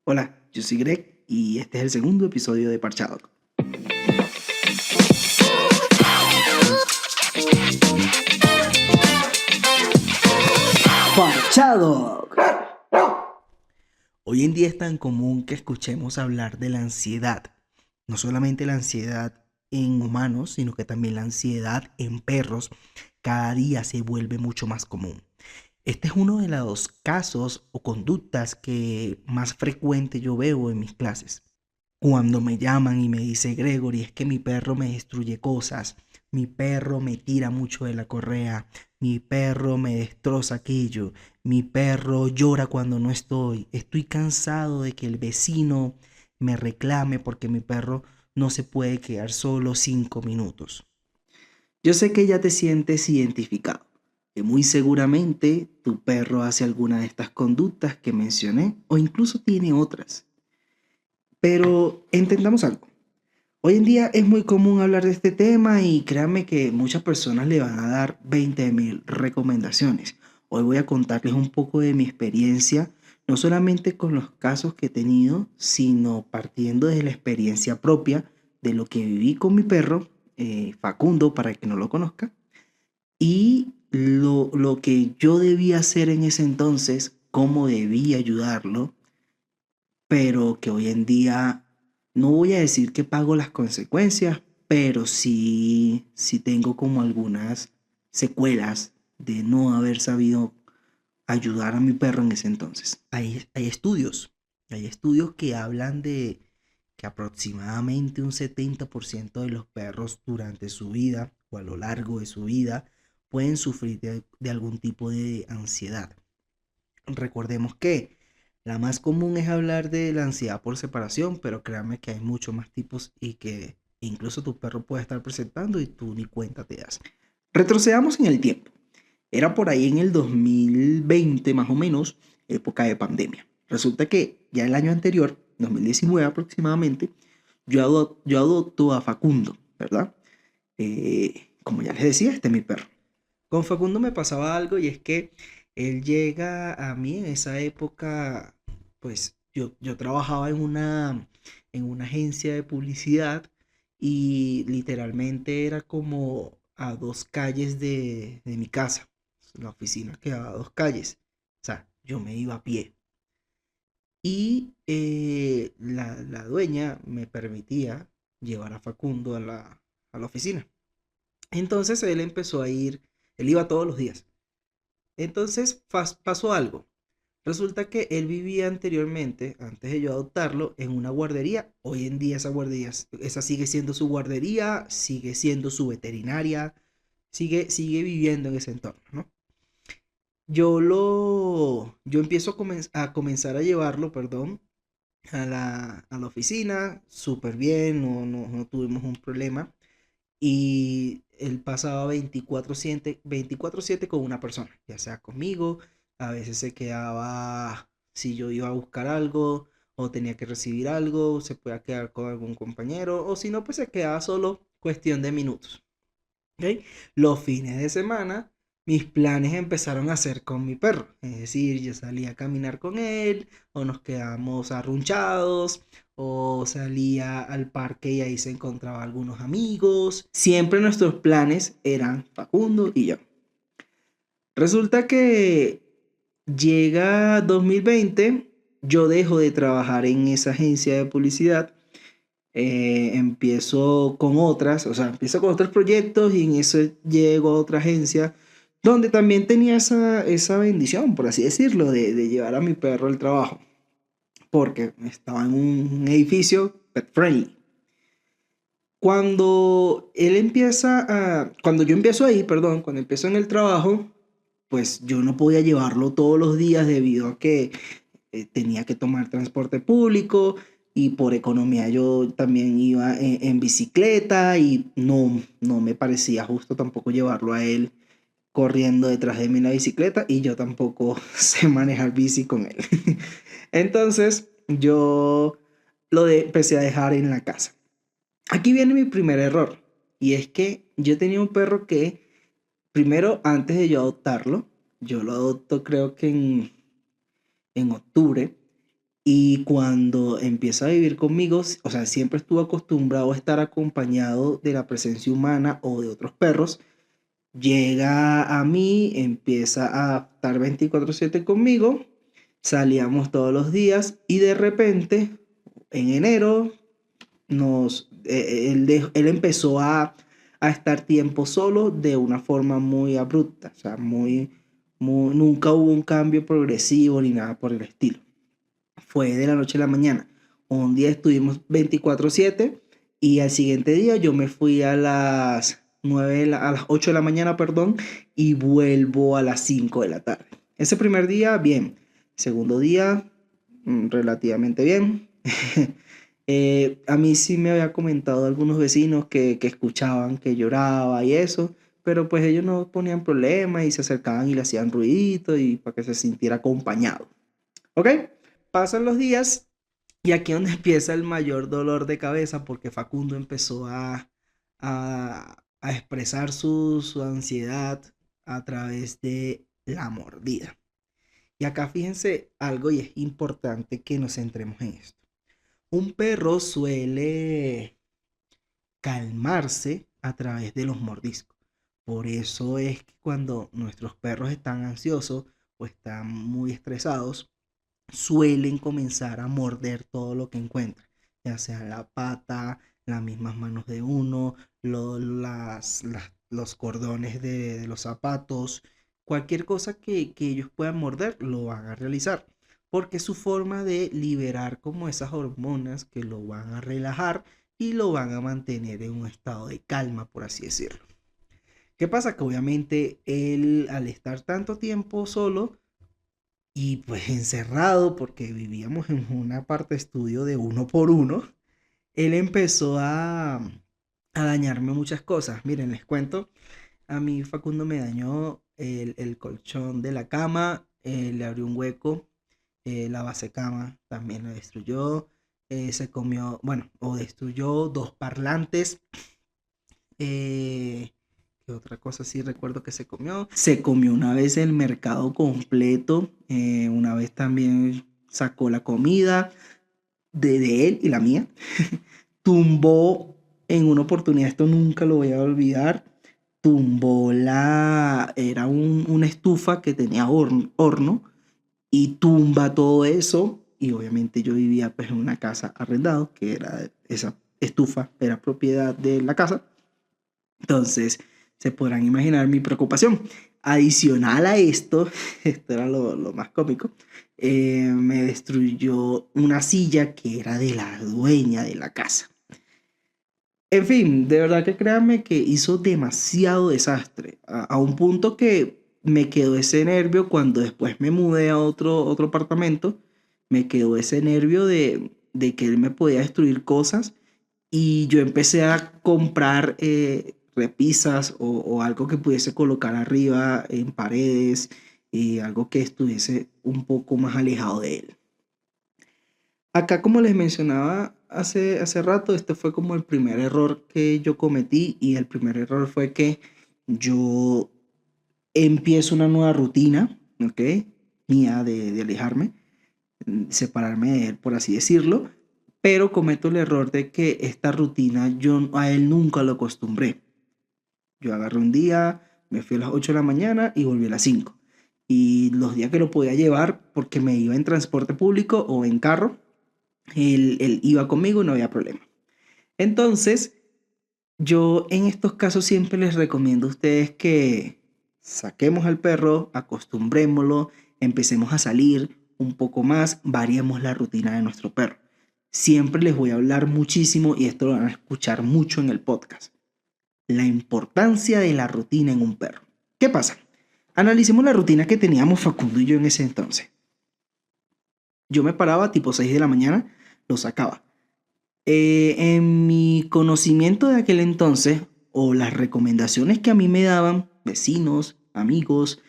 Hola, yo soy Greg y este es el segundo episodio de Parchado. Parchado. Hoy en día es tan común que escuchemos hablar de la ansiedad. No solamente la ansiedad en humanos, sino que también la ansiedad en perros cada día se vuelve mucho más común. Este es uno de los casos o conductas que más frecuente yo veo en mis clases. Cuando me llaman y me dice Gregory, es que mi perro me destruye cosas, mi perro me tira mucho de la correa, mi perro me destroza aquello, mi perro llora cuando no estoy cansado de que el vecino me reclame porque mi perro no se puede quedar solo 5 minutos. Yo sé que ya te sientes identificado, que muy seguramente tu perro hace alguna de estas conductas que mencioné o incluso tiene otras. Pero entendamos algo. Hoy en día es muy común hablar de este tema y créanme que muchas personas le van a dar 20.000 recomendaciones. Hoy voy a contarles un poco de mi experiencia, no solamente con los casos que he tenido, sino partiendo de la experiencia propia de lo que viví con mi perro, Facundo, para el que no lo conozca, y lo que yo debía hacer en ese entonces, cómo debía ayudarlo, pero que hoy en día no voy a decir que pago las consecuencias, pero sí tengo como algunas secuelas de no haber sabido ayudar a mi perro en ese entonces. Hay estudios que hablan de que aproximadamente un 70% de los perros durante su vida o a lo largo de su vida pueden sufrir de algún tipo de ansiedad. Recordemos que la más común es hablar de la ansiedad por separación, pero créanme que hay muchos más tipos y que incluso tu perro puede estar presentando y tú ni cuenta te das. Retrocedamos en el tiempo. Era por ahí en el 2020 más o menos, época de pandemia. Resulta que ya el año anterior, 2019 aproximadamente, yo adopto a Facundo, ¿verdad? Como ya les decía, este es mi perro. Con Facundo me pasaba algo y es que él llega a mí en esa época, pues yo trabajaba en una agencia de publicidad y literalmente era como a 2 calles de mi casa. La oficina quedaba a 2 calles. O sea, yo me iba a pie. Y la dueña me permitía llevar a Facundo a la oficina. Entonces él iba todos los días. Entonces pasó algo. Resulta que él vivía anteriormente, antes de yo adoptarlo, en una guardería. Hoy en día esa sigue siendo su guardería, sigue siendo su veterinaria, sigue viviendo en ese entorno, ¿no? Yo empiezo a comenzar a llevarlo, perdón, a la oficina, súper bien, no tuvimos un problema. Y él pasaba 24/7 con una persona, ya sea conmigo, a veces se quedaba, si yo iba a buscar algo o tenía que recibir algo, se podía quedar con algún compañero, o si no, pues se quedaba solo cuestión de minutos. ¿Ok? Los fines de semana, mis planes empezaron a ser con mi perro. Es decir, yo salía a caminar con él, o nos quedábamos arrunchados, o salía al parque y ahí se encontraba algunos amigos. Siempre nuestros planes eran Facundo y yo. Resulta que llega 2020, yo dejo de trabajar en esa agencia de publicidad, empiezo con otras, o sea, empiezo con otros proyectos y en eso llego a otra agencia donde también tenía esa bendición, por así decirlo, de llevar a mi perro al trabajo, porque estaba en un edificio pet friendly. Cuando yo empiezo ahí, perdón, cuando empiezo en el trabajo, pues yo no podía llevarlo todos los días debido a que tenía que tomar transporte público y por economía yo también iba en bicicleta y no me parecía justo tampoco llevarlo a él corriendo detrás de mí en la bicicleta y yo tampoco sé manejar bici con él. Entonces yo empecé a dejar en la casa. Aquí viene mi primer error y es que yo tenía un perro que primero antes de yo adoptarlo, yo lo adopto creo que en octubre. Y cuando empieza a vivir conmigo, o sea, siempre estuvo acostumbrado a estar acompañado de la presencia humana o de otros perros. Llega a mí, empieza a estar 24/7 conmigo, salíamos todos los días y de repente, en enero, él empezó a estar tiempo solo de una forma muy abrupta, o sea, nunca hubo un cambio progresivo ni nada por el estilo. Fue de la noche a la mañana. Un día estuvimos 24/7 y al siguiente día yo me fui a las 8 de la mañana, perdón, y vuelvo a las 5 de la tarde. Ese primer día, bien. Segundo día, relativamente bien. A mí sí me había comentado algunos vecinos que escuchaban que lloraba y eso, pero pues ellos no ponían problema y se acercaban y le hacían ruidito y para que se sintiera acompañado. ¿Ok? Pasan los días y aquí es donde empieza el mayor dolor de cabeza porque Facundo empezó a expresar su ansiedad a través de la mordida. Y acá fíjense algo y es importante que nos centremos en esto. Un perro suele calmarse a través de los mordiscos. Por eso es que cuando nuestros perros están ansiosos o están muy estresados, suelen comenzar a morder todo lo que encuentran, ya sea la pata, las mismas manos de uno, los cordones de los zapatos, cualquier cosa que ellos puedan morder, lo van a realizar, porque es su forma de liberar como esas hormonas que lo van a relajar y lo van a mantener en un estado de calma, por así decirlo. ¿Qué pasa? Que obviamente él, al estar tanto tiempo solo, y pues encerrado, porque vivíamos en una parte de estudio de uno por uno, él empezó a dañarme muchas cosas. Miren, les cuento, a mí Facundo me dañó el colchón de la cama, le abrió un hueco, la base cama también la destruyó, se comió, bueno, o destruyó dos parlantes. ¿Qué otra cosa sí recuerdo que se comió? Se comió una vez el mercado completo. Una vez también sacó la comida de él y la mía. Tumbó en una oportunidad, esto nunca lo voy a olvidar. Tumbó era una estufa que tenía horno y tumba todo eso. Y obviamente yo vivía pues en una casa arrendado, que era esa estufa, era propiedad de la casa. Entonces, se podrán imaginar mi preocupación. Adicional a esto, esto era lo más cómico, me destruyó una silla que era de la dueña de la casa. En fin, de verdad que créanme que hizo demasiado desastre, a un punto que me quedó ese nervio cuando después me mudé a otro apartamento, me quedó ese nervio de que él me podía destruir cosas y yo empecé a comprar repisas o algo que pudiese colocar arriba en paredes y algo que estuviese un poco más alejado de él. Acá, como les mencionaba hace rato, este fue como el primer error que yo cometí y el primer error fue que yo empiezo una nueva rutina, ¿ok? Mía de alejarme, separarme de él, por así decirlo, pero cometo el error de que esta rutina yo a él nunca lo acostumbré. Yo agarré un día, me fui a las 8 de la mañana y volví a las 5. Y los días que lo podía llevar, porque me iba en transporte público o en carro, él iba conmigo y no había problema. Entonces, yo en estos casos siempre les recomiendo a ustedes que saquemos al perro, acostumbrémoslo, empecemos a salir un poco más, variemos la rutina de nuestro perro. Siempre les voy a hablar muchísimo y esto lo van a escuchar mucho en el podcast. La importancia de la rutina en un perro. ¿Qué pasa? Analicemos la rutina que teníamos Facundo y yo en ese entonces. Yo me paraba tipo 6 de la mañana, lo sacaba. En mi conocimiento de aquel entonces, o las recomendaciones que a mí me daban vecinos, amigos,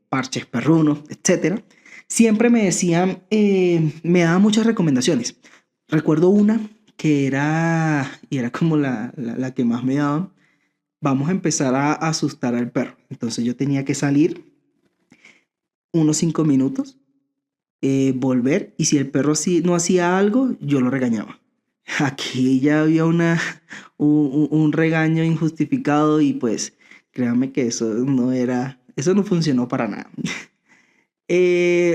parches perrunos, etcétera, siempre me decían, me daban muchas recomendaciones. Recuerdo una que y era como la que más me daban, vamos a empezar a asustar al perro. Entonces yo tenía que salir unos 5 minutos, volver, y si el perro sí no hacía algo, yo lo regañaba. Aquí ya había un regaño injustificado y pues créanme que eso no funcionó para nada.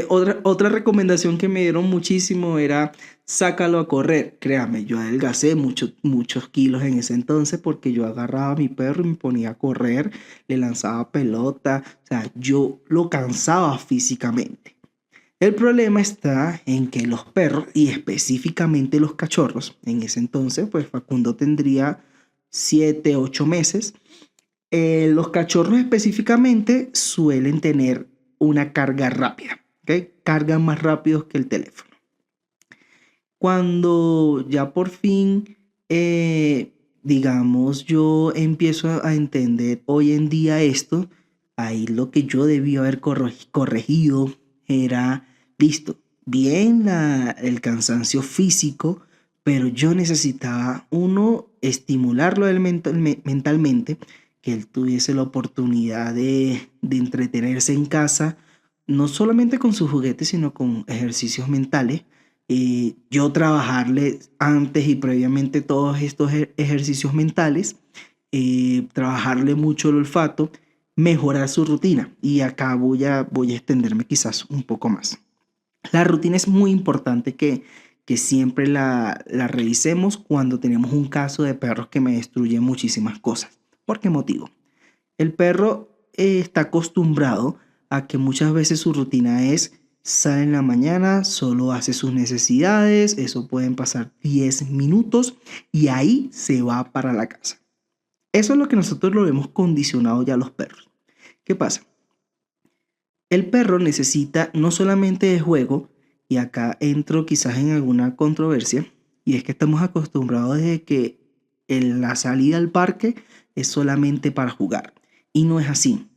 Otra recomendación que me dieron muchísimo era sácalo a correr. Créame, yo adelgacé muchos kilos en ese entonces porque yo agarraba a mi perro y me ponía a correr, le lanzaba pelota, o sea, yo lo cansaba físicamente. El problema está en que los perros, y específicamente los cachorros, en ese entonces, pues Facundo tendría 7, 8 meses. Los cachorros específicamente suelen tener una carga rápida, ¿ok? Cargan más rápidos que el teléfono. Cuando ya por fin, digamos, yo empiezo a entender hoy en día esto, ahí lo que yo debía haber corregido era, listo, bien el cansancio físico, pero yo necesitaba, uno, estimularlo mentalmente, que él tuviese la oportunidad de entretenerse en casa, no solamente con sus juguetes, sino con ejercicios mentales. Yo trabajarle antes y previamente todos estos ejercicios mentales, trabajarle mucho el olfato, mejorar su rutina. Y acá voy a extenderme quizás un poco más. La rutina es muy importante que siempre la revisemos cuando tenemos un caso de perros que me destruyen muchísimas cosas. ¿Por qué motivo? El perro está acostumbrado a que muchas veces su rutina es sale en la mañana, solo hace sus necesidades, eso pueden pasar 10 minutos y ahí se va para la casa. Eso es lo que nosotros lo hemos condicionado ya a los perros. ¿Qué pasa? El perro necesita no solamente de juego, y acá entro quizás en alguna controversia, y es que estamos acostumbrados de que la salida al parque es solamente para jugar, y no es así.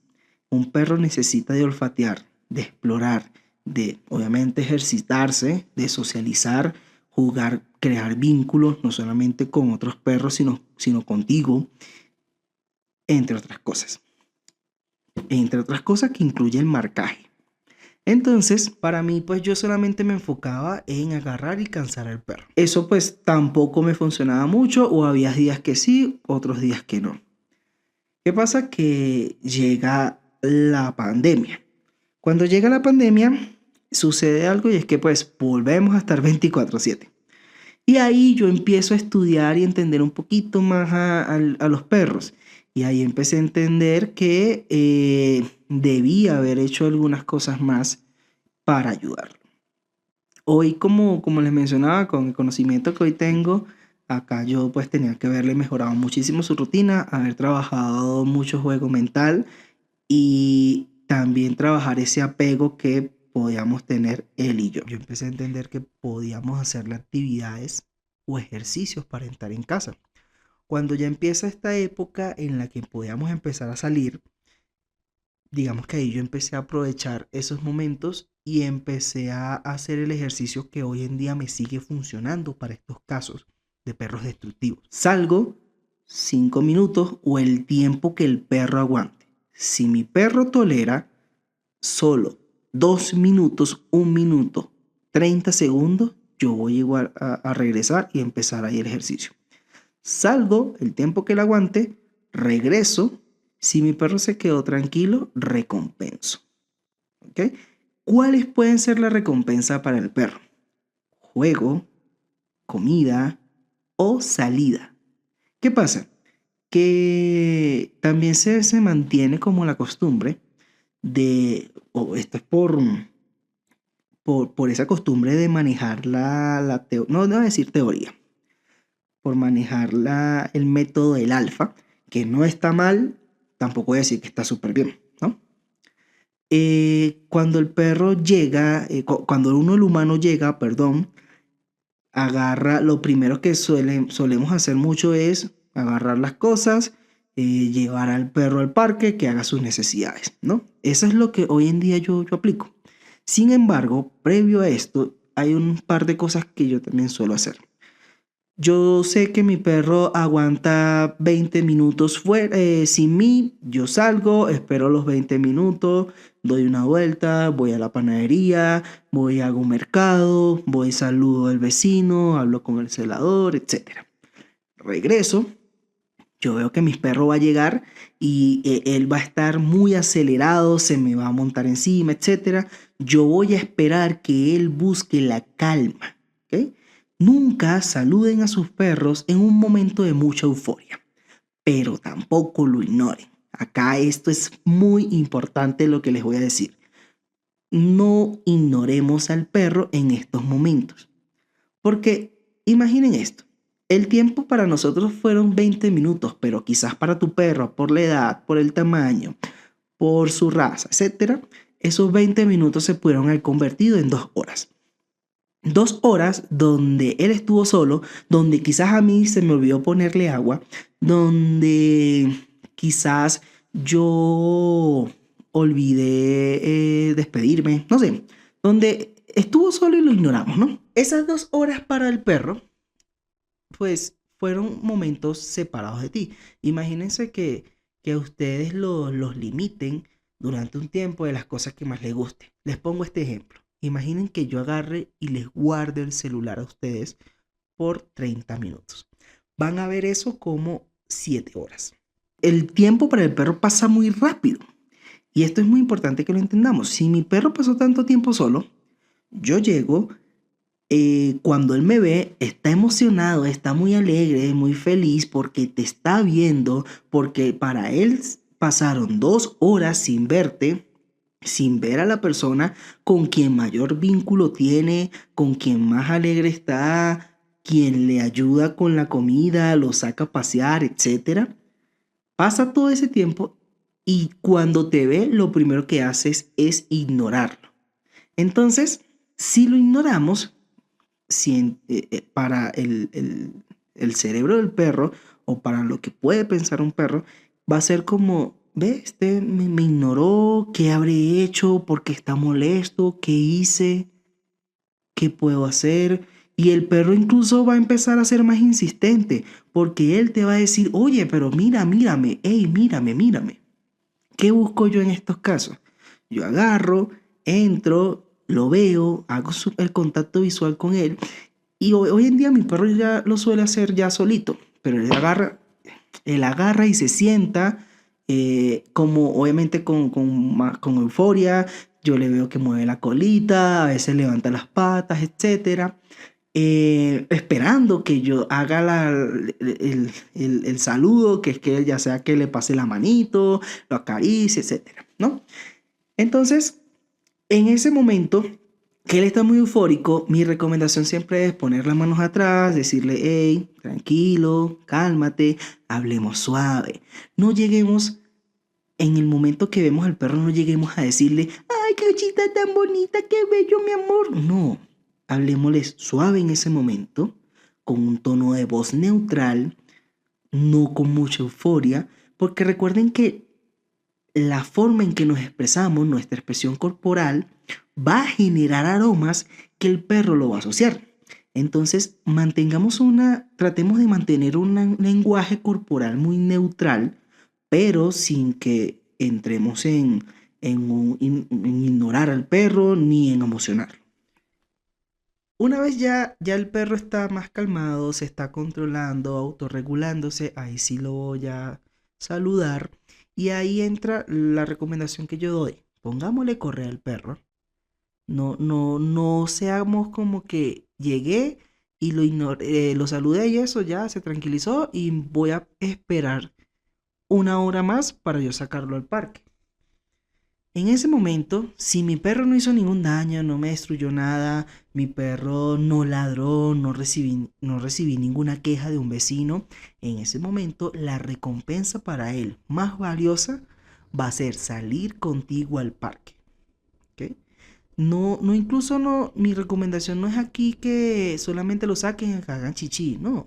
Un perro necesita de olfatear, de explorar, de obviamente ejercitarse, de socializar, jugar, crear vínculos, no solamente con otros perros, sino contigo, entre otras cosas. Entre otras cosas que incluye el marcaje. Entonces, para mí, pues yo solamente me enfocaba en agarrar y cansar al perro. Eso pues tampoco me funcionaba mucho, o había días que sí, otros días que no. ¿Qué pasa? Que llega la pandemia. Cuando llega la pandemia, sucede algo, y es que pues volvemos a estar 24/7. Y ahí yo empiezo a estudiar y entender un poquito más a los perros. Y ahí empecé a entender que debía haber hecho algunas cosas más para ayudarlo. Hoy, como les mencionaba, con el conocimiento que hoy tengo, acá yo pues tenía que haberle mejorado muchísimo su rutina, haber trabajado mucho juego mental y también trabajar ese apego que podíamos tener él y yo. Yo empecé a entender que podíamos hacerle actividades o ejercicios para estar en casa. Cuando ya empieza esta época en la que podíamos empezar a salir, digamos que ahí yo empecé a aprovechar esos momentos y empecé a hacer el ejercicio que hoy en día me sigue funcionando para estos casos de perros destructivos. Salgo 5 minutos o el tiempo que el perro aguante. Si mi perro tolera solo 2 minutos, 1 minuto, 30 segundos, yo voy igual a regresar y empezar ahí el ejercicio. Salgo el tiempo que él aguante, regreso. Si mi perro se quedó tranquilo, recompenso. ¿Ok? ¿Cuáles pueden ser la recompensa para el perro? Juego, comida o salida. ¿Qué pasa? Que también se mantiene como la costumbre esto es por esa costumbre de manejar no voy a decir teoría, por manejar el método del alfa, que no está mal, tampoco voy a decir que está súper bien, ¿no? Cuando el perro llega, cuando el humano llega, perdón, agarra, lo primero que solemos hacer mucho es agarrar las cosas, llevar al perro al parque, que haga sus necesidades, ¿no? Eso es lo que hoy en día yo aplico. Sin embargo, previo a esto, hay un par de cosas que yo también suelo hacer. Yo sé que mi perro aguanta 20 minutos fuera, sin mí. Yo salgo, espero los 20 minutos, doy una vuelta, voy a la panadería, voy a un mercado, voy saludo al vecino, hablo con el celador, etcétera. Regreso, yo veo que mi perro va a llegar y él va a estar muy acelerado, se me va a montar encima, etcétera. Yo voy a esperar que él busque la calma, ¿ok? Nunca saluden a sus perros en un momento de mucha euforia, pero tampoco lo ignoren. Acá esto es muy importante lo que les voy a decir. No ignoremos al perro en estos momentos. Porque imaginen esto, el tiempo para nosotros fueron 20 minutos, pero quizás para tu perro, por la edad, por el tamaño, por su raza, etcétera, esos 20 minutos se pudieron haber convertido en 2 horas. 2 horas donde él estuvo solo, donde quizás a mí se me olvidó ponerle agua, donde quizás yo olvidé despedirme, no sé, donde estuvo solo y lo ignoramos, ¿no? Esas 2 horas para el perro, pues fueron momentos separados de ti. Imagínense que ustedes los limiten durante un tiempo de las cosas que más les guste. Les pongo este ejemplo. Imaginen que yo agarre y les guarde el celular a ustedes por 30 minutos. Van a ver eso como 7 horas. El tiempo para el perro pasa muy rápido. Y esto es muy importante que lo entendamos. Si mi perro pasó tanto tiempo solo, yo llego, cuando él me ve, está emocionado, está muy alegre, muy feliz porque te está viendo, porque para él pasaron 2 horas sin verte, sin ver a la persona con quien mayor vínculo tiene, con quien más alegre está, quien le ayuda con la comida, lo saca a pasear, etcétera. Pasa todo ese tiempo y cuando te ve, lo primero que haces es ignorarlo. Entonces, si lo ignoramos, para el cerebro del perro o para lo que puede pensar un perro, va a ser como, ve, este me ignoró, ¿qué habré hecho? ¿Por qué está molesto? ¿Qué hice? ¿Qué puedo hacer? Y el perro incluso va a empezar a ser más insistente, porque él te va a decir, oye, pero mira, mírame, hey, mírame, mírame. ¿Qué busco yo en estos casos? Yo agarro, entro, lo veo, hago el contacto visual con él y hoy en día mi perro ya lo suele hacer ya solito, pero él agarra y se sienta, como obviamente con euforia. Yo le veo que mueve la colita, a veces levanta las patas, etcétera, esperando que yo haga el saludo, que es que ya sea que le pase la manito, lo acaricie, etcétera, ¿no? Entonces, en ese momento que él está muy eufórico, mi recomendación siempre es poner las manos atrás, decirle, hey, tranquilo, cálmate, hablemos suave. No lleguemos, en el momento que vemos al perro, no lleguemos a decirle, ay, qué chita tan bonita, qué bello, mi amor. No, hablemosles suave en ese momento, con un tono de voz neutral, no con mucha euforia, porque recuerden que la forma en que nos expresamos, nuestra expresión corporal, va a generar aromas que el perro lo va a asociar. Entonces, tratemos de mantener un lenguaje corporal muy neutral, pero sin que entremos en ignorar al perro ni en emocionarlo. Una vez ya el perro está más calmado, se está controlando, autorregulándose, ahí sí lo voy a saludar. Y ahí entra la recomendación que yo doy. Pongámosle correa al perro. No seamos como que llegué y lo saludé y eso ya se tranquilizó y voy a esperar 1 hora más para yo sacarlo al parque. En ese momento, si mi perro no hizo ningún daño, no me destruyó nada, mi perro no ladró, no recibí ninguna queja de un vecino, en ese momento la recompensa para él más valiosa va a ser salir contigo al parque. ¿Ok? No, incluso no, mi recomendación no es aquí que solamente lo saquen y que hagan chichi, no.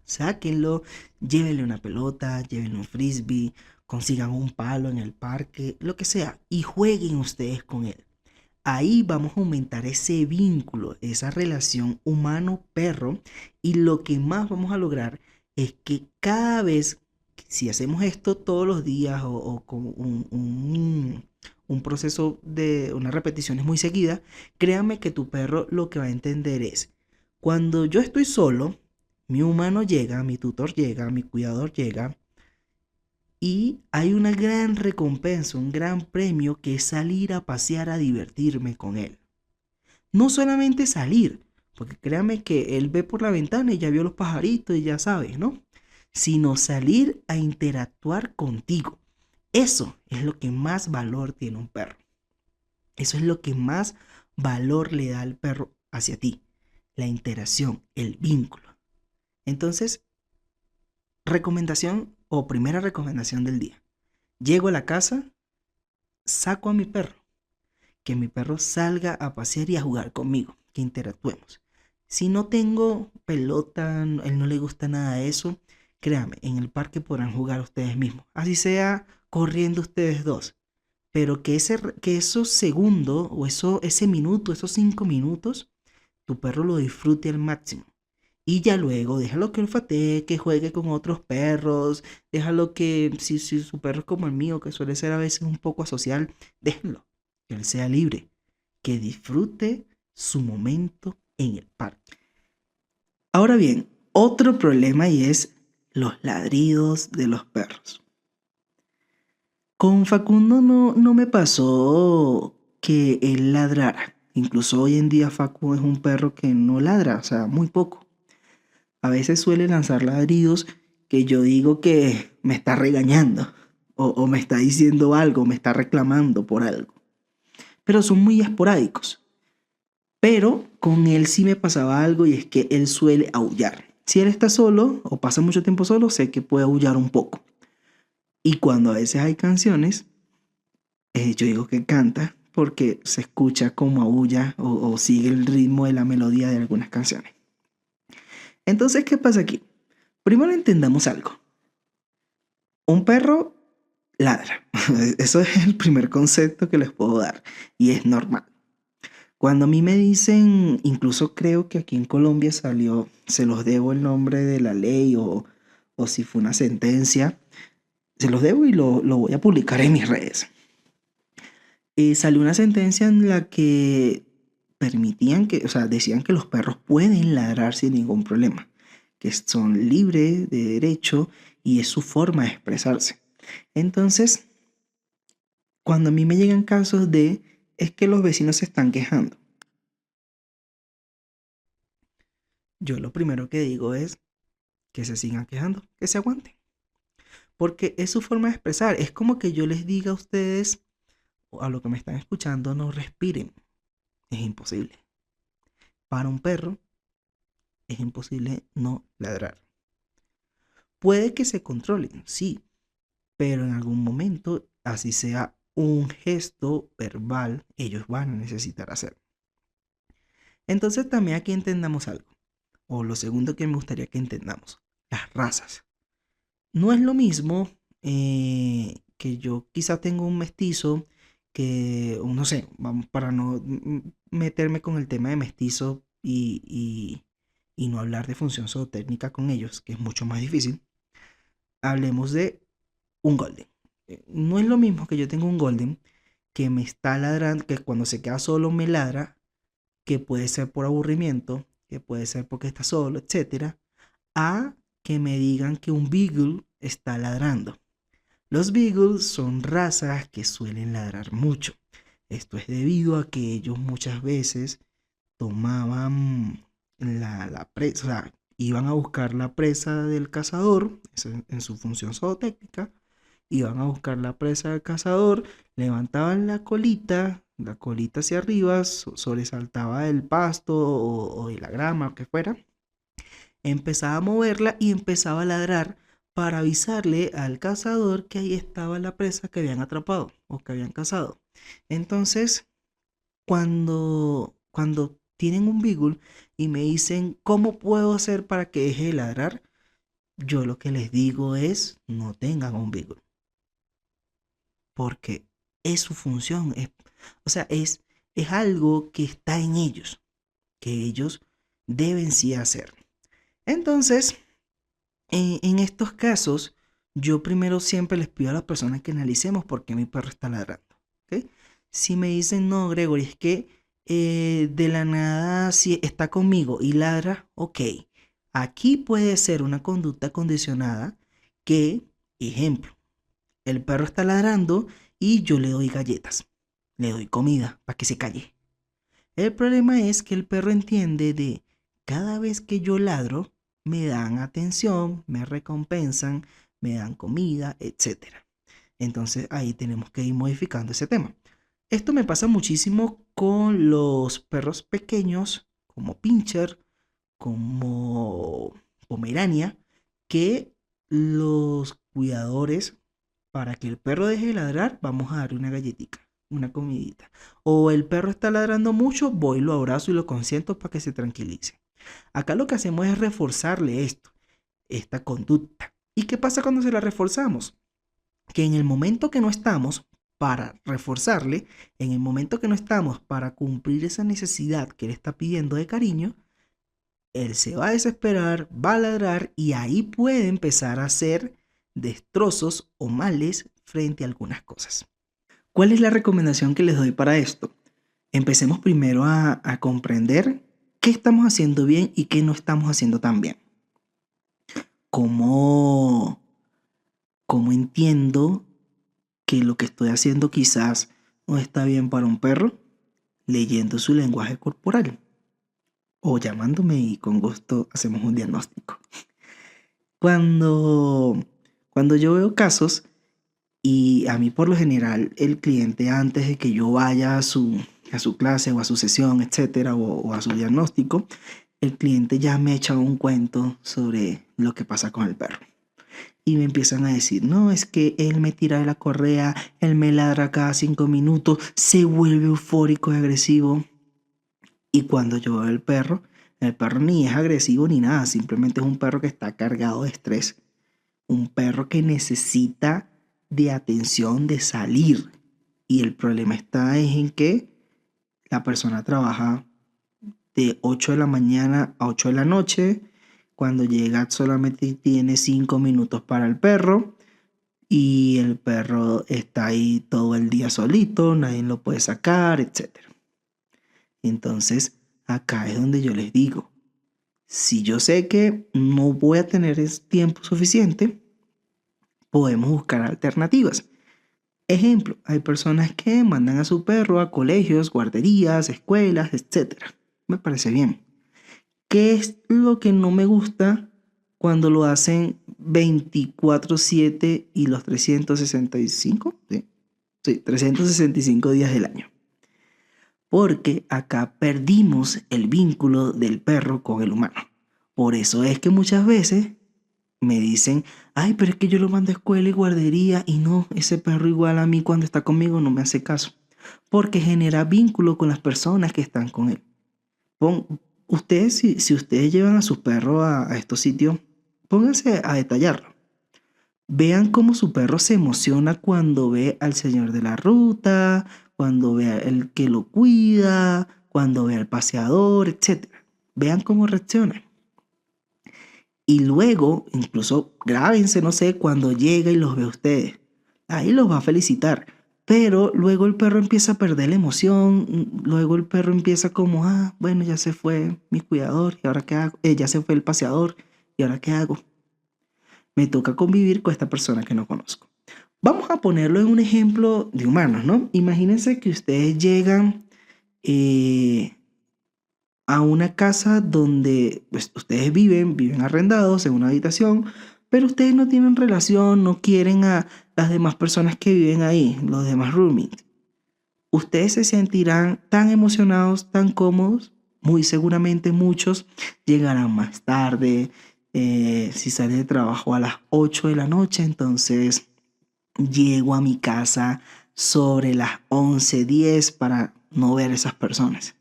Sáquenlo, llévenle una pelota, llévenle un frisbee, consigan un palo en el parque, lo que sea, y jueguen ustedes con él. ahí vamos a aumentar ese vínculo, esa relación humano-perro, y lo que más vamos a lograr es que cada vez, si hacemos esto todos los días o con un proceso de unas repeticiones muy seguidas, créame que tu perro lo que va a entender es, cuando yo estoy solo, mi humano llega, mi tutor llega, mi cuidador llega, y hay una gran recompensa, un gran premio que es salir a pasear a divertirme con él. No solamente salir, porque créame que él ve por la ventana y ya vio los pajaritos y ya sabes, ¿no? Sino salir a interactuar contigo. Eso es lo que más valor tiene un perro. Eso es lo que más valor le da al perro hacia ti. La interacción, el vínculo. Entonces, recomendación o primera recomendación del día. Llego a la casa, saco a mi perro, que mi perro salga a pasear y a jugar conmigo, que interactuemos. Si no tengo pelota, él no le gusta nada de eso, créame, en el parque podrán jugar ustedes mismos. Así sea corriendo ustedes dos. Pero que esos segundos o ese minuto, esos 5 minutos, tu perro lo disfrute al máximo. Y ya luego déjalo que olfatee, que juegue con otros perros, déjalo que, si su perro es como el mío, que suele ser a veces un poco asocial, déjenlo, que él sea libre, que disfrute su momento en el parque. Ahora bien, otro problema y es los ladridos de los perros. Con Facundo no me pasó que él ladrara. Incluso hoy en día Facu es un perro que no ladra, o sea, muy poco. A veces suele lanzar ladridos que yo digo que me está regañando o me está diciendo algo, me está reclamando por algo. Pero son muy esporádicos. Pero con él sí me pasaba algo y es que él suele aullar. Si él está solo o pasa mucho tiempo solo, sé que puede aullar un poco. Y cuando a veces hay canciones, yo digo que canta porque se escucha como aúlla o sigue el ritmo de la melodía de algunas canciones. Entonces, ¿qué pasa aquí? Primero entendamos algo. Un perro ladra. Eso es el primer concepto que les puedo dar y es normal. Cuando a mí me dicen, incluso creo que aquí en Colombia salió, se los debo el nombre de la ley o si fue una sentencia, se los debo y lo voy a publicar en mis redes. Salió una sentencia en la que permitían que, o sea, decían que los perros pueden ladrar sin ningún problema, que son libres de derecho y es su forma de expresarse. Entonces, cuando a mí me llegan casos de, es que los vecinos se están quejando, yo lo primero que digo es que se sigan quejando, que se aguanten, porque es su forma de expresar. Es como que yo les diga a ustedes, o a lo que me están escuchando, no respiren. Es imposible. Para un perro es imposible no ladrar. Puede que se controlen, sí, pero en algún momento, así sea un gesto verbal, ellos van a necesitar hacer. Entonces también aquí entendamos algo, o lo segundo que me gustaría que entendamos, las razas. No es lo mismo que yo quizá tengo un mestizo que, no sé, vamos, para no meterme con el tema de mestizo y no hablar de función zootécnica con ellos, que es mucho más difícil, hablemos de un golden. No es lo mismo que yo tenga un golden que me está ladrando, que cuando se queda solo me ladra, que puede ser por aburrimiento, que puede ser porque está solo, etcétera, a que me digan que un beagle está ladrando. Los beagles son razas que suelen ladrar mucho. Esto es debido a que ellos muchas veces tomaban la presa, o sea, iban a buscar la presa del cazador, en su función zootécnica, iban a buscar la presa del cazador, levantaban la colita hacia arriba, sobresaltaba el pasto o de la grama, o que fuera, empezaba a moverla y empezaba a ladrar para avisarle al cazador que ahí estaba la presa que habían atrapado o que habían cazado. Entonces, cuando tienen un beagle y me dicen, ¿cómo puedo hacer para que deje de ladrar? Yo lo que les digo es, no tengan un beagle. Porque es su función, o sea, es es algo que está en ellos, que ellos deben sí hacer. Entonces, en estos casos, yo primero siempre les pido a las personas que analicemos por qué mi perro está ladrando. ¿Ok? Si me dicen, no, Gregory, es que de la nada si está conmigo y ladra, ok. Aquí puede ser una conducta condicionada que, ejemplo, el perro está ladrando y yo le doy galletas, le doy comida para que se calle. El problema es que el perro entiende de cada vez que yo ladro, me dan atención, me recompensan, me dan comida, etcétera. Entonces ahí tenemos que ir modificando ese tema. Esto me pasa muchísimo con los perros pequeños, como Pinscher, como Pomerania, que los cuidadores, para que el perro deje de ladrar, vamos a darle una galletita, una comidita. O el perro está ladrando mucho, voy, lo abrazo y lo consiento para que se tranquilice. Acá lo que hacemos es reforzarle esta conducta. ¿Y qué pasa cuando se la reforzamos? Que en el momento que no estamos para reforzarle, en el momento que no estamos para cumplir esa necesidad que él está pidiendo de cariño, él se va a desesperar, va a ladrar y ahí puede empezar a hacer destrozos o males frente a algunas cosas. ¿Cuál es la recomendación que les doy para esto? Empecemos primero a comprender qué estamos haciendo bien y qué no estamos haciendo tan bien. ¿Cómo entiendo que lo que estoy haciendo quizás no está bien para un perro? Leyendo su lenguaje corporal o llamándome y con gusto hacemos un diagnóstico. Cuando yo veo casos y a mí por lo general el cliente antes de que yo vaya a su clase o a su sesión, etcétera, o a su diagnóstico, el cliente ya me echa un cuento sobre lo que pasa con el perro. Y me empiezan a decir, no, es que él me tira de la correa, él me ladra cada 5 minutos, se vuelve eufórico y agresivo. Y cuando yo veo el perro ni es agresivo ni nada, simplemente es un perro que está cargado de estrés. Un perro que necesita de atención, de salir. Y el problema está en que la persona trabaja de 8 de la mañana a 8 de la noche. Cuando llega solamente tiene 5 minutos para el perro. Y el perro está ahí todo el día solito, nadie lo puede sacar, etc. Entonces, acá es donde yo les digo, si yo sé que no voy a tener tiempo suficiente, podemos buscar alternativas. Ejemplo, hay personas que mandan a su perro a colegios, guarderías, escuelas, etc. Me parece bien. ¿Qué es lo que no me gusta cuando lo hacen 24/7 y los 365? Sí, 365 días del año. Porque acá perdimos el vínculo del perro con el humano. Por eso es que muchas veces me dicen, ay, pero es que yo lo mando a escuela y guardería y no, ese perro igual a mí cuando está conmigo no me hace caso. Porque genera vínculo con las personas que están con él. Ustedes, si ustedes llevan a su perro a estos sitios, pónganse a detallarlo. Vean cómo su perro se emociona cuando ve al señor de la ruta, cuando ve al que lo cuida, cuando ve al paseador, etc. Vean cómo reacciona. Y luego, incluso grábense, no sé, cuando llega y los ve a ustedes. Ahí los va a felicitar. Pero luego el perro empieza a perder la emoción. Luego el perro empieza como, bueno, ya se fue mi cuidador. ¿Y ahora qué hago? Ya se fue el paseador. ¿Y ahora qué hago? Me toca convivir con esta persona que no conozco. Vamos a ponerlo en un ejemplo de humanos, ¿no? Imagínense que ustedes llegan a una casa donde pues, ustedes viven arrendados en una habitación, pero ustedes no tienen relación, no quieren a las demás personas que viven ahí, los demás roommates. Ustedes se sentirán tan emocionados, tan cómodos. Muy seguramente muchos llegarán más tarde. Si sale de trabajo a las 8 de la noche, entonces llego a mi casa sobre las 11:10 para no ver a esas personas.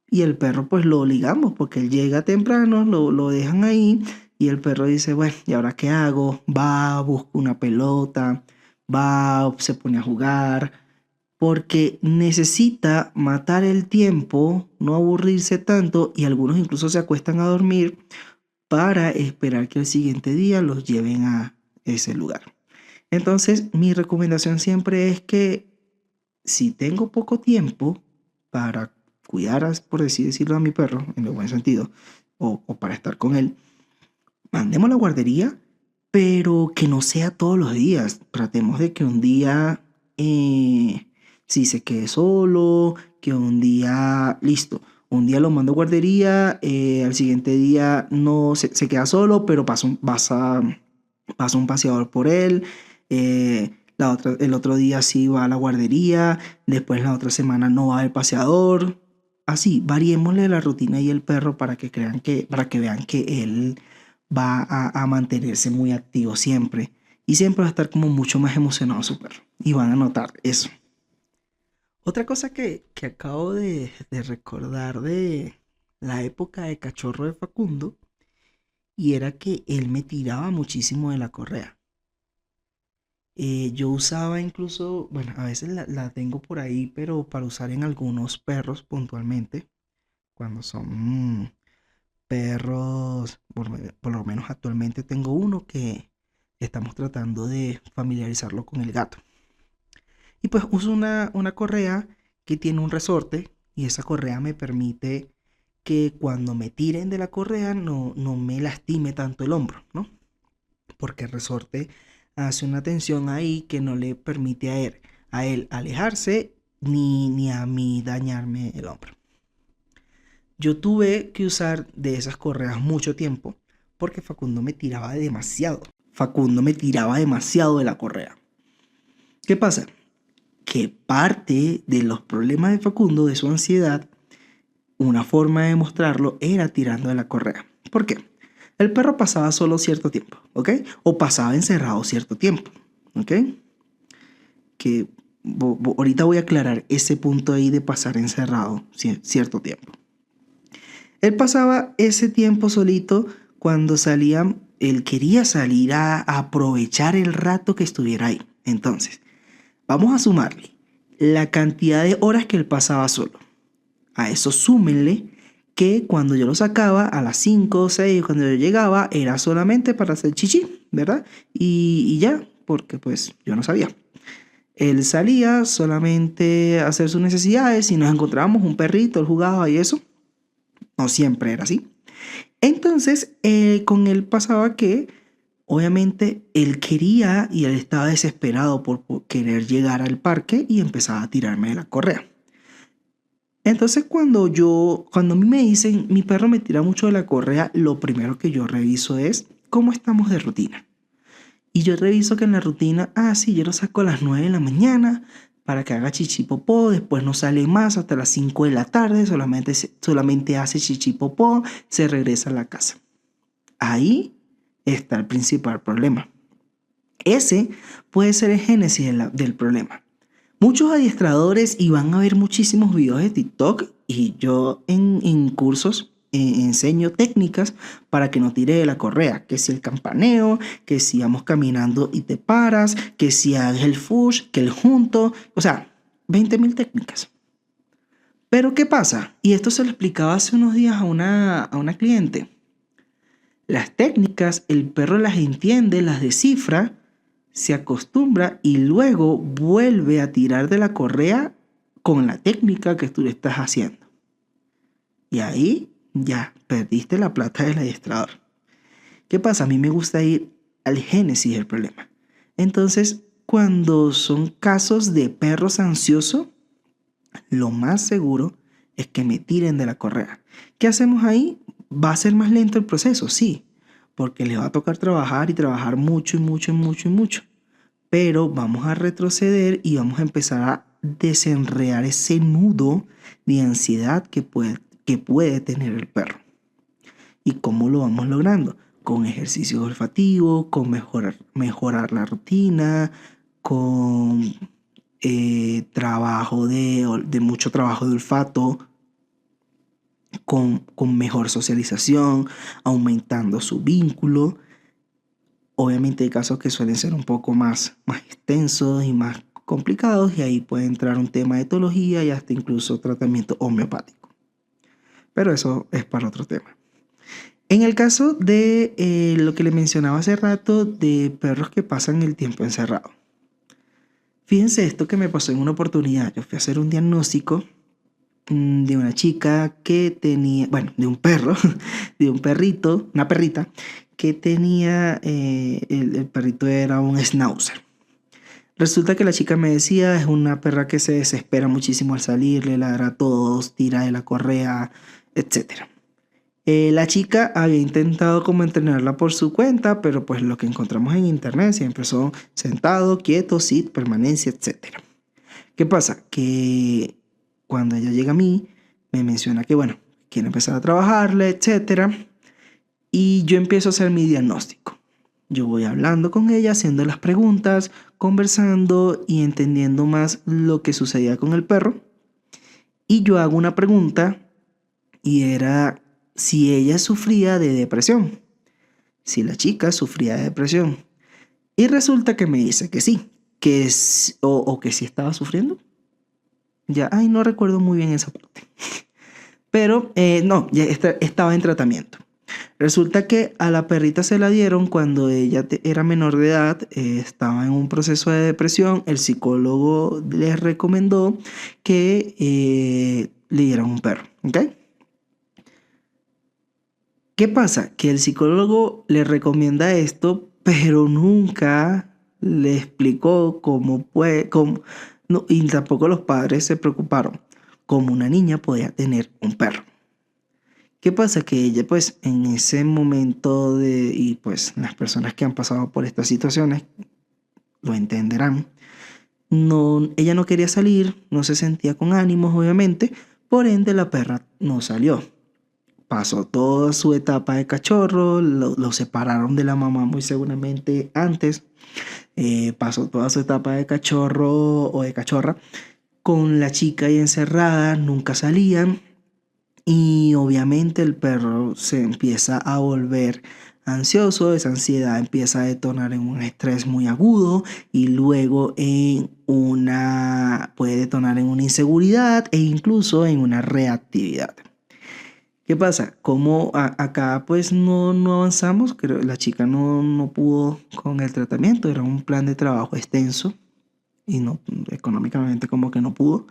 Y el perro pues lo obligamos porque él llega temprano, lo dejan ahí y el perro dice, bueno, ¿y ahora qué hago? Va, busca una pelota, va, se pone a jugar. porque necesita matar el tiempo, no aburrirse tanto y algunos incluso se acuestan a dormir para esperar que el siguiente día los lleven a ese lugar. Entonces, mi recomendación siempre es que si tengo poco tiempo para cuidar, por así decirlo, a mi perro, en el buen sentido, o para estar con él, mandemos a la guardería, pero que no sea todos los días. Tratemos de que un día sí se quede solo, que un día, listo, un día lo mando a guardería, al siguiente día no se queda solo, pero pasa un paseador por él. El otro día sí va a la guardería, después la otra semana no va el paseador. Así, variémosle la rutina y el perro para que vean que él va a mantenerse muy activo siempre. Y siempre va a estar como mucho más emocionado su perro. Y van a notar eso. Otra cosa que acabo de recordar de la época de cachorro de Facundo, y era que él me tiraba muchísimo de la correa. Yo usaba incluso, bueno, a veces la tengo por ahí, pero para usar en algunos perros puntualmente, cuando son perros, por lo menos actualmente tengo uno que estamos tratando de familiarizarlo con el gato. Y pues uso una correa que tiene un resorte y esa correa me permite que cuando me tiren de la correa no me lastime tanto el hombro, ¿no? Porque el resorte hace una tensión ahí que no le permite a él alejarse ni a mí dañarme el hombro. Yo tuve que usar de esas correas mucho tiempo porque Facundo me tiraba demasiado. Facundo me tiraba demasiado de la correa. ¿Qué pasa? Que parte de los problemas de Facundo, de su ansiedad, una forma de demostrarlo era tirando de la correa. ¿Por qué? El perro pasaba solo cierto tiempo, ¿ok? O pasaba encerrado cierto tiempo, ¿ok? Que ahorita voy a aclarar ese punto ahí de pasar encerrado cierto tiempo. Él pasaba ese tiempo solito cuando salía, él quería salir a aprovechar el rato que estuviera ahí. Entonces, vamos a sumarle la cantidad de horas que él pasaba solo. A eso súmenle que cuando yo lo sacaba a las 5 o 6, cuando yo llegaba, era solamente para hacer chichi, ¿verdad? Y ya, porque pues yo no sabía. Él salía solamente a hacer sus necesidades y nos encontrábamos un perrito, él jugaba y eso. No siempre era así. Entonces, con él pasaba que obviamente él quería y él estaba desesperado por querer llegar al parque y empezaba a tirarme de la correa. Entonces, cuando a mí me dicen, mi perro me tira mucho de la correa, lo primero que yo reviso es cómo estamos de rutina. Y yo reviso que en la rutina, sí, yo lo saco a las 9 de la mañana para que haga chichi popó, después no sale más hasta las 5 de la tarde, solamente hace chichi popó, se regresa a la casa. Ahí está el principal problema. Ese puede ser el génesis del problema. Muchos adiestradores, y van a ver muchísimos videos de TikTok, y yo en cursos enseño técnicas para que no tire de la correa, que si el campaneo, que si vamos caminando y te paras, que si hagas el push, que el junto, o sea, 20.000 técnicas. Pero ¿qué pasa? Y esto se lo explicaba hace unos días a una cliente. Las técnicas, el perro las entiende, las descifra, se acostumbra y luego vuelve a tirar de la correa con la técnica que tú le estás haciendo. Y ahí ya perdiste la plata del adiestrador. ¿Qué pasa? A mí me gusta ir al génesis del problema. Entonces, cuando son casos de perros ansiosos, lo más seguro es que me tiren de la correa. ¿Qué hacemos ahí? Va a ser más lento el proceso, sí, porque le va a tocar trabajar y trabajar mucho y mucho y mucho y mucho. Pero vamos a retroceder y vamos a empezar a desenredar ese nudo de ansiedad que puede tener el perro. ¿Y cómo lo vamos logrando? Con ejercicios olfativos, con mejorar la rutina, con mucho trabajo de olfato, con mejor socialización, aumentando su vínculo. Obviamente hay casos que suelen ser un poco más extensos y más complicados y ahí puede entrar un tema de etología y hasta incluso tratamiento homeopático. Pero eso es para otro tema. En el caso de lo que le mencionaba hace rato de perros que pasan el tiempo encerrado. Fíjense esto que me pasó en una oportunidad. Yo fui a hacer un diagnóstico de una chica que tenía, bueno, de un perro, de un perrito, una perrita, que tenía, el perrito era un schnauzer. Resulta que la chica me decía, es una perra que se desespera muchísimo al salir, le ladra a todos, tira de la correa, etc. La chica había intentado como entrenarla por su cuenta, pero pues lo que encontramos en internet siempre son sentado, quieto, sit, permanencia, etc. ¿Qué pasa? Que cuando ella llega a mí, me menciona que, bueno, quiere empezar a trabajarle, etc. Y yo empiezo a hacer mi diagnóstico. Yo voy hablando con ella, haciendo las preguntas, conversando y entendiendo más lo que sucedía con el perro. Y yo hago una pregunta y era si ella sufría de depresión, si la chica sufría de depresión. Y resulta que me dice que sí, que es, o que sí estaba sufriendo. Ya, ay, no recuerdo muy bien esa parte. Pero no, ya estaba en tratamiento. Resulta que a la perrita se la dieron cuando ella era menor de edad, estaba en un proceso de depresión. El psicólogo les recomendó que le dieran un perro, ¿ok? ¿Qué pasa? Que el psicólogo le recomienda esto, pero nunca le explicó no, y tampoco los padres se preocuparon cómo una niña podía tener un perro. ¿Qué pasa? Que ella pues en ese momento y pues las personas que han pasado por estas situaciones lo entenderán, no, ella no quería salir, no se sentía con ánimos obviamente, por ende la perra no salió. Pasó toda su etapa de cachorro, lo separaron de la mamá muy seguramente antes, pasó toda su etapa de cachorro o de cachorra con la chica ahí encerrada, nunca salían. Y obviamente el perro se empieza a volver ansioso, esa ansiedad empieza a detonar en un estrés muy agudo y luego puede detonar en una inseguridad e incluso en una reactividad. ¿Qué pasa? Como acá pues no avanzamos, creo la chica no pudo con el tratamiento, era un plan de trabajo extenso y no económicamente como que no pudo.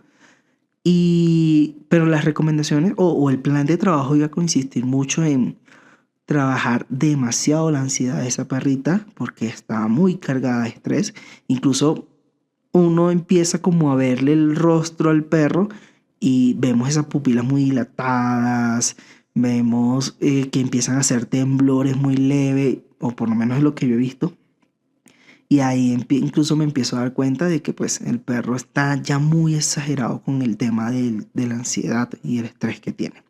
Pero las recomendaciones o el plan de trabajo iba a consistir mucho en trabajar demasiado la ansiedad de esa perrita porque estaba muy cargada de estrés. Incluso uno empieza como a verle el rostro al perro y vemos esas pupilas muy dilatadas, vemos que empiezan a hacer temblores muy leves, o por lo menos es lo que yo he visto. Y ahí incluso me empiezo a dar cuenta de que pues el perro está ya muy exagerado con el tema de la ansiedad y el estrés que tiene.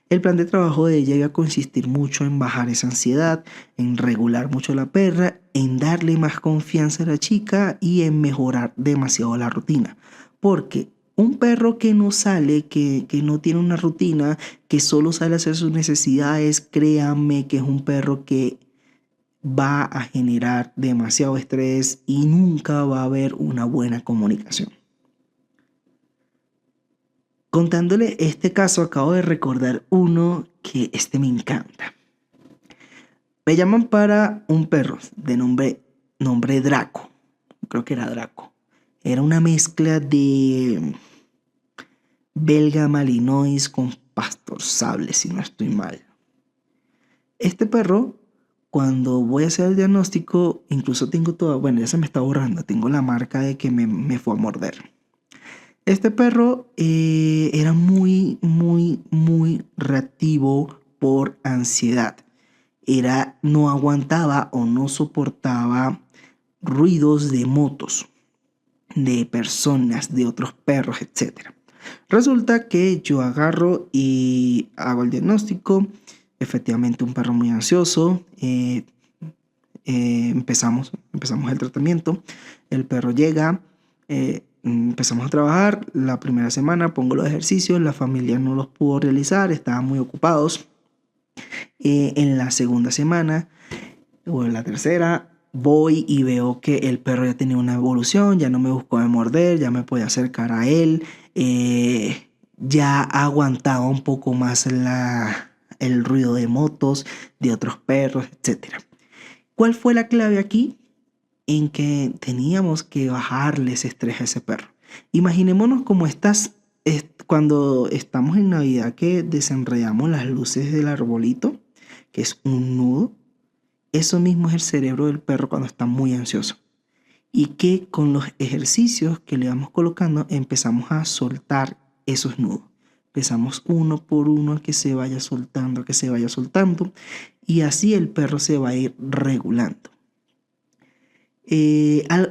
El plan de trabajo de ella iba a consistir mucho en bajar esa ansiedad, en regular mucho a la perra, en darle más confianza a la chica y en mejorar demasiado la rutina. Porque un perro que no sale, que no tiene una rutina, que solo sale a hacer sus necesidades, créanme que es un perro que va a generar demasiado estrés y nunca va a haber una buena comunicación. Contándole este caso, acabo de recordar uno que me encanta. Me llaman para un perro de nombre Draco. Creo que era Draco. Era una mezcla de belga malinois con pastor sable, si no estoy mal. Este perro, cuando voy a hacer el diagnóstico, incluso tengo bueno, ya se me está borrando, tengo la marca de que me fue a morder. Este perro era muy, muy, muy reactivo por ansiedad. No aguantaba o no soportaba ruidos de motos, de personas, de otros perros, etc. Resulta que yo agarro y hago el diagnóstico. Efectivamente, un perro muy ansioso. Empezamos el tratamiento. El perro llega. Empezamos a trabajar. La primera semana pongo los ejercicios. La familia no los pudo realizar. Estaban muy ocupados. En la segunda semana o en la tercera voy y veo que el perro ya tenía una evolución, ya no me buscó de morder, ya me podía acercar a él, ya aguantaba un poco más el ruido de motos, de otros perros, etcétera. ¿Cuál fue la clave aquí? En que teníamos que bajarle ese estrés a ese perro. Imaginémonos como cuando estamos en Navidad que desenredamos las luces del arbolito, que es un nudo. Eso mismo es el cerebro del perro cuando está muy ansioso. Y que con los ejercicios que le vamos colocando empezamos a soltar esos nudos. Empezamos uno por uno a que se vaya soltando, a que se vaya soltando. Y así el perro se va a ir regulando.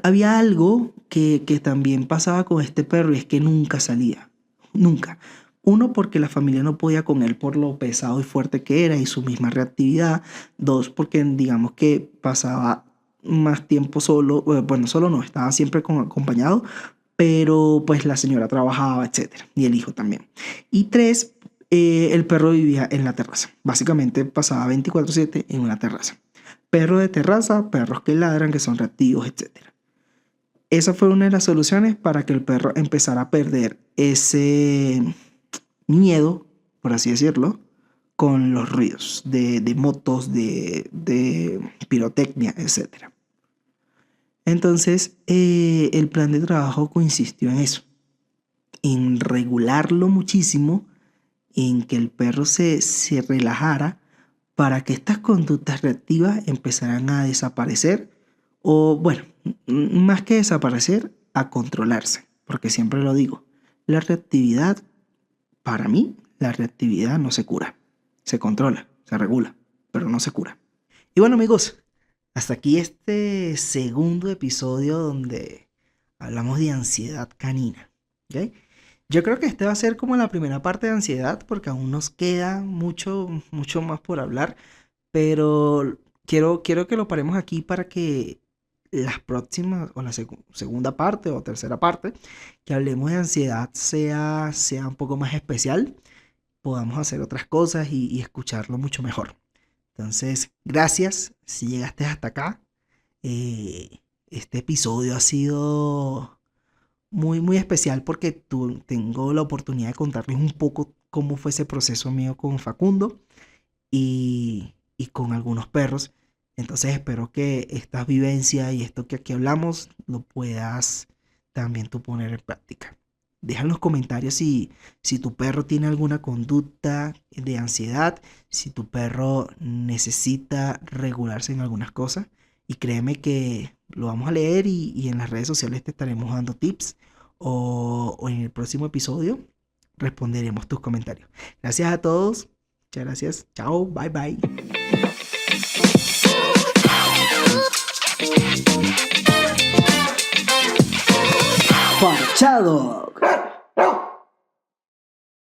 Había algo que también pasaba con este perro y es que nunca salía. Nunca. Uno, porque la familia no podía con él por lo pesado y fuerte que era y su misma reactividad. Dos, porque digamos que pasaba más tiempo solo. Bueno, solo no, estaba siempre acompañado, pero pues la señora trabajaba, etcétera, y el hijo también. Y tres, el perro vivía en la terraza. Básicamente pasaba 24/7 en una terraza. Perro de terraza, perros que ladran, que son reactivos, etcétera. Esa fue una de las soluciones para que el perro empezara a perder ese miedo, por así decirlo, con los ruidos de motos, de pirotecnia, etc. Entonces, el plan de trabajo consistió en eso, en regularlo muchísimo, en que el perro se relajara para que estas conductas reactivas empezaran a desaparecer o, bueno, más que desaparecer, a controlarse, porque siempre lo digo, la reactividad, para mí, la reactividad no se cura, se controla, se regula, pero no se cura. Y bueno, amigos, hasta aquí este segundo episodio donde hablamos de ansiedad canina, ¿ok? Yo creo que este va a ser como la primera parte de ansiedad porque aún nos queda mucho, mucho más por hablar, pero quiero que lo paremos aquí para que las próximas o la segunda parte o tercera parte que hablemos de ansiedad sea un poco más especial, podamos hacer otras cosas y escucharlo mucho mejor. Entonces, gracias si llegaste hasta acá. Este episodio ha sido muy, muy especial porque tengo la oportunidad de contarles un poco cómo fue ese proceso mío con Facundo y con algunos perros. Entonces espero que esta vivencia y esto que aquí hablamos lo puedas también tú poner en práctica. Deja en los comentarios si tu perro tiene alguna conducta de ansiedad, si tu perro necesita regularse en algunas cosas. Y créeme que lo vamos a leer y en las redes sociales te estaremos dando tips o en el próximo episodio responderemos tus comentarios. Gracias a todos. Muchas gracias. Chao. Bye bye. Parchado.